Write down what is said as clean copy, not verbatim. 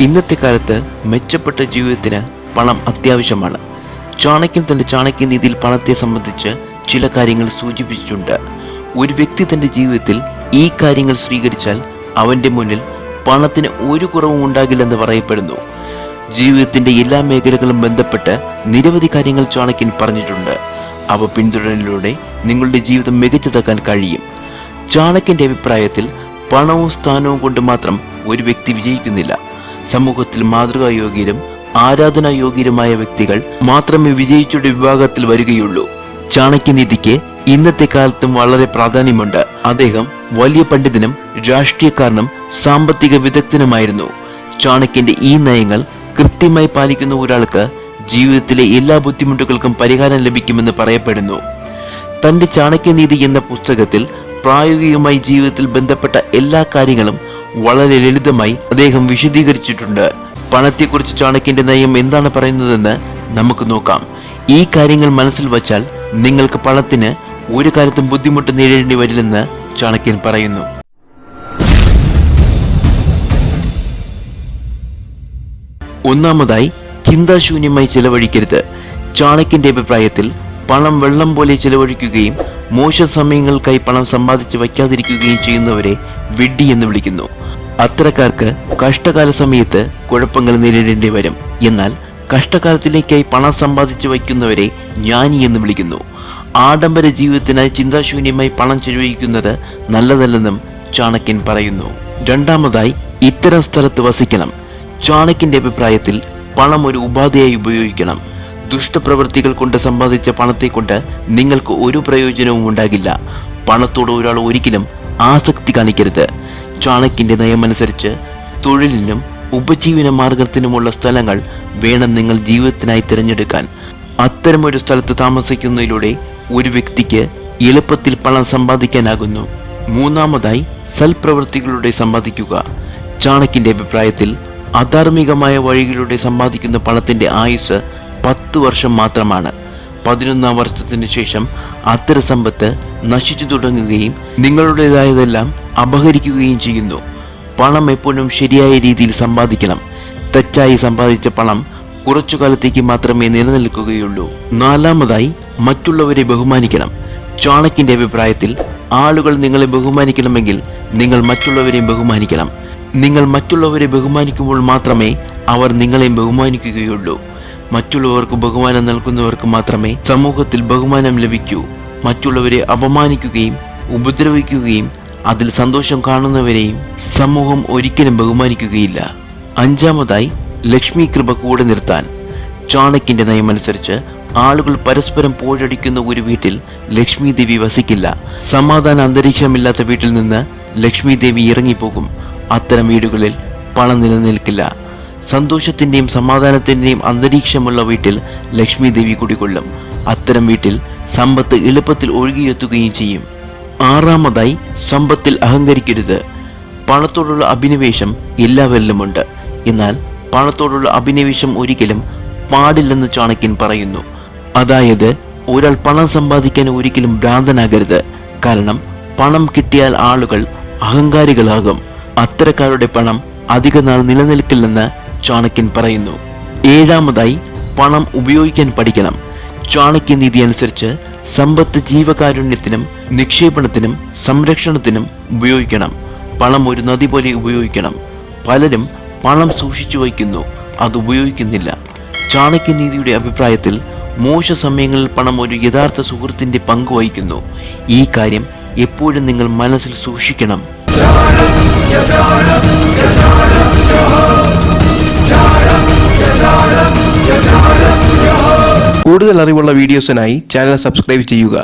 ഇന്നത്തെ കാലത്ത് മെച്ചപ്പെട്ട ജീവിതത്തിന് പണം അത്യാവശ്യമാണ്. ചാണക്യൻ തന്റെ ചാണക്യനീതിയിൽ പണത്തെ സംബന്ധിച്ച് ചില കാര്യങ്ങൾ സൂചിപ്പിച്ചിട്ടുണ്ട്. ഒരു വ്യക്തി തന്റെ ജീവിതത്തിൽ ഈ കാര്യങ്ങൾ സ്വീകരിച്ചാൽ അവന്റെ മുന്നിൽ പണത്തിന് ഒരു കുറവും ഉണ്ടാകില്ലെന്ന് പറയപ്പെടുന്നു. ജീവിതത്തിന്റെ എല്ലാ മേഖലകളും ബന്ധപ്പെട്ട് നിരവധി കാര്യങ്ങൾ ചാണക്യൻ പറഞ്ഞിട്ടുണ്ട്. അവ പിന്തുടരലിലൂടെ നിങ്ങളുടെ ജീവിതം മികച്ചതാക്കാൻ കഴിയും. ചാണക്യന്റെ അഭിപ്രായത്തിൽ പണവും സ്ഥാനവും കൊണ്ട് മാത്രം ഒരു വ്യക്തി വിജയിക്കുന്നില്ല. സമൂഹത്തിൽ മാതൃകായോഗ്യരും ആരാധനായോഗ്യരുമായ വ്യക്തികൾ മാത്രമേ വിജയിച്ചുടെ വിഭാഗത്തിൽ വരികയുള്ളൂ. ചാണക്യനീതിക്ക് ഇന്നത്തെ കാലത്തും വളരെ പ്രാധാന്യമുണ്ട്. അദ്ദേഹം വലിയ പണ്ഡിതനും രാഷ്ട്രീയക്കാരനും സാമ്പത്തിക വിദഗ്ധനുമായിരുന്നു. ചാണക്യന്റെ ഈ നയങ്ങൾ കൃത്യമായി പാലിക്കുന്ന ഒരാൾക്ക് ജീവിതത്തിലെ എല്ലാ ബുദ്ധിമുട്ടുകൾക്കും പരിഹാരം ലഭിക്കുമെന്ന് പറയപ്പെടുന്നു. തന്റെ ചാണക്യനീതി എന്ന പുസ്തകത്തിൽ പ്രായോഗികമായി ജീവിതത്തിൽ ബന്ധപ്പെട്ട എല്ലാ കാര്യങ്ങളും വളരെ ലളിതമായി അദ്ദേഹം വിശദീകരിച്ചിട്ടുണ്ട്. പണത്തെക്കുറിച്ച് ചാണക്യന്റെ നയം എന്താണ് പറയുന്നതെന്ന് നമുക്ക് നോക്കാം. ഈ കാര്യങ്ങൾ മനസ്സിൽ വച്ചാൽ നിങ്ങൾക്ക് പണത്തിന് ഒരു കാലത്തും ബുദ്ധിമുട്ട് നേരിടേണ്ടി വരില്ലെന്ന് ചാണക്യൻ പറയുന്നു. ഒന്നാമതായി, ചിന്താശൂന്യമായി ചെലവഴിക്കരുത്. ചാണക്യന്റെ അഭിപ്രായത്തിൽ പണം വെള്ളം പോലെ ചെലവഴിക്കുകയും മോശ സമയങ്ങൾക്കായി പണം സമ്പാദിച്ച് വയ്ക്കാതിരിക്കുകയും ചെയ്യുന്നവരെ വിഡ്ഢി എന്ന് വിളിക്കുന്നു. അത്തരക്കാർക്ക് കഷ്ടകാല സമയത്ത് കുഴപ്പങ്ങൾ നേരിടേണ്ടി വരും. എന്നാൽ കഷ്ടകാലത്തിലേക്കായി പണം സമ്പാദിച്ചു വയ്ക്കുന്നവരെ ജ്ഞാനി എന്ന് വിളിക്കുന്നു. ആഡംബര ജീവിതത്തിനായി ചിന്താശൂന്യമായി പണം ചെലവഴിക്കുന്നത് നല്ലതല്ലെന്നും ചാണക്യൻ പറയുന്നു. രണ്ടാമതായി, ഇത്തരം സ്ഥലത്ത് വസിക്കണം. ചാണക്യന്റെ അഭിപ്രായത്തിൽ പണം ഒരു ഉപാധിയായി ഉപയോഗിക്കണം. ദുഷ്ടപ്രവൃത്തികൾ കൊണ്ട് സമ്പാദിച്ച പണത്തെ കൊണ്ട് നിങ്ങൾക്ക് ഒരു പ്രയോജനവും ഉണ്ടാകില്ല. പണത്തോട് ഒരാൾ ഒരിക്കലും ആസക്തി കാണിക്കരുത്. ചാണക്യന്റെ നയമനുസരിച്ച് തൊഴിലിനും ഉപജീവന മാർഗത്തിനുമുള്ള സ്ഥലങ്ങൾ വേണം നിങ്ങൾ ജീവിതത്തിനായി തിരഞ്ഞെടുക്കാൻ. അത്തരമൊരു സ്ഥലത്ത് താമസിക്കുന്നതിലൂടെ ഒരു വ്യക്തിക്ക് എളുപ്പത്തിൽ പണം സമ്പാദിക്കാനാകുന്നു. മൂന്നാമതായി, സൽപ്രവൃത്തികളുടെ സമ്പാദിക്കുക. ചാണക്യന്റെ അഭിപ്രായത്തിൽ അധാർമികമായ വഴികളിലൂടെ സമ്പാദിക്കുന്ന പണത്തിന്റെ ആയുസ് 10 വർഷം മാത്രമാണ്. 11ാം വർഷത്തിന് ശേഷം അത്തരം സമ്പത്ത് നശിച്ചു തുടങ്ങുകയും നിങ്ങളുടേതായതെല്ലാം അപഹരിക്കുകയും ചെയ്യുന്നു. പണം എപ്പോഴും ശരിയായ രീതിയിൽ സമ്പാദിക്കണം. തെറ്റായി സമ്പാദിച്ച പണം കുറച്ചു കാലത്തേക്ക് മാത്രമേ നിലനിൽക്കുകയുള്ളൂ. നാലാമതായി, മറ്റുള്ളവരെ ബഹുമാനിക്കണം. ചാണക്യന്റെ അഭിപ്രായത്തിൽ ആളുകൾ നിങ്ങളെ ബഹുമാനിക്കണമെങ്കിൽ നിങ്ങൾ മറ്റുള്ളവരെ ബഹുമാനിക്കണം. നിങ്ങൾ മറ്റുള്ളവരെ ബഹുമാനിക്കുമ്പോൾ മാത്രമേ അവർ നിങ്ങളെ ബഹുമാനിക്കുകയുള്ളൂ. മറ്റുള്ളവർക്ക് ബഹുമാനം നൽകുന്നവർക്ക് മാത്രമേ സമൂഹത്തിൽ ബഹുമാനം ലഭിക്കൂ. മറ്റുള്ളവരെ അപമാനിക്കുകയും ഉപദ്രവിക്കുകയും അതിൽ സന്തോഷം കാണുന്നവരെയും സമൂഹം ഒരിക്കലും ബഹുമാനിക്കുകയില്ല. അഞ്ചാമതായി, ലക്ഷ്മി കൃപ കൂടെ നിർത്താൻ. ചാണക്യന്റെ നയമനുസരിച്ച് ആളുകൾ പരസ്പരം പോഴടിക്കുന്ന ഒരു വീട്ടിൽ ലക്ഷ്മി ദേവി വസിക്കില്ല. സമാധാന അന്തരീക്ഷമില്ലാത്ത വീട്ടിൽ നിന്ന് ലക്ഷ്മി ദേവി ഇറങ്ങിപ്പോകും. അത്തരം വീടുകളിൽ പണം നിലനിൽക്കില്ല. സന്തോഷത്തിന്റെയും സമാധാനത്തിന്റെയും അന്തരീക്ഷമുള്ള വീട്ടിൽ ലക്ഷ്മി ദേവി കുടികൊള്ളും. അത്തരം വീട്ടിൽ സമ്പത്ത് എളുപ്പത്തിൽ ഒഴുകിയെത്തുകയും ചെയ്യും. ആറാമതായി, സമ്പത്തിൽ അഹങ്കരിക്കരുത്. പണത്തോടുള്ള അഭിനിവേശം എല്ലാവരിലുമുണ്ട്. എന്നാൽ പണത്തോടുള്ള അഭിനിവേശം ഒരിക്കലും പാടില്ലെന്ന് ചാണക്യൻ പറയുന്നു. അതായത് ഒരാൾ പണം സമ്പാദിക്കാൻ ഒരിക്കലും ഭ്രാന്തനാകരുത്. കാരണം പണം കിട്ടിയാൽ ആളുകൾ അഹങ്കാരികളാകും. അത്തരക്കാരുടെ പണം അധിക നാൾ നിലനിൽക്കില്ലെന്ന് ചാണക്യൻ പറയുന്നു. ഏഴാമതായി, പണം ഉപയോഗിക്കാൻ പഠിക്കണം. ചാണക്യനീതി അനുസരിച്ച് സമ്പത്ത് ജീവകാരുണ്യത്തിനും നിക്ഷേപണത്തിനും സംരക്ഷണത്തിനും ഉപയോഗിക്കണം. പണം ഒരു നദി പോലെ ഉപയോഗിക്കണം. പലരും പണം സൂക്ഷിച്ചു വയ്ക്കുന്നു, അത് ഉപയോഗിക്കുന്നില്ല. ചാണക്യനീതിയുടെ അഭിപ്രായത്തിൽ മോശ സമയങ്ങളിൽ പണം ഒരു യഥാർത്ഥ സുഹൃത്തിന്റെ പങ്ക് വഹിക്കുന്നു. ഈ കാര്യം എപ്പോഴും നിങ്ങൾ മനസ്സിൽ സൂക്ഷിക്കണം. കൂടുതൽ അറിവുള്ള വീഡിയോസിനായി ചാനൽ സബ്സ്ക്രൈബ് ചെയ്യുക.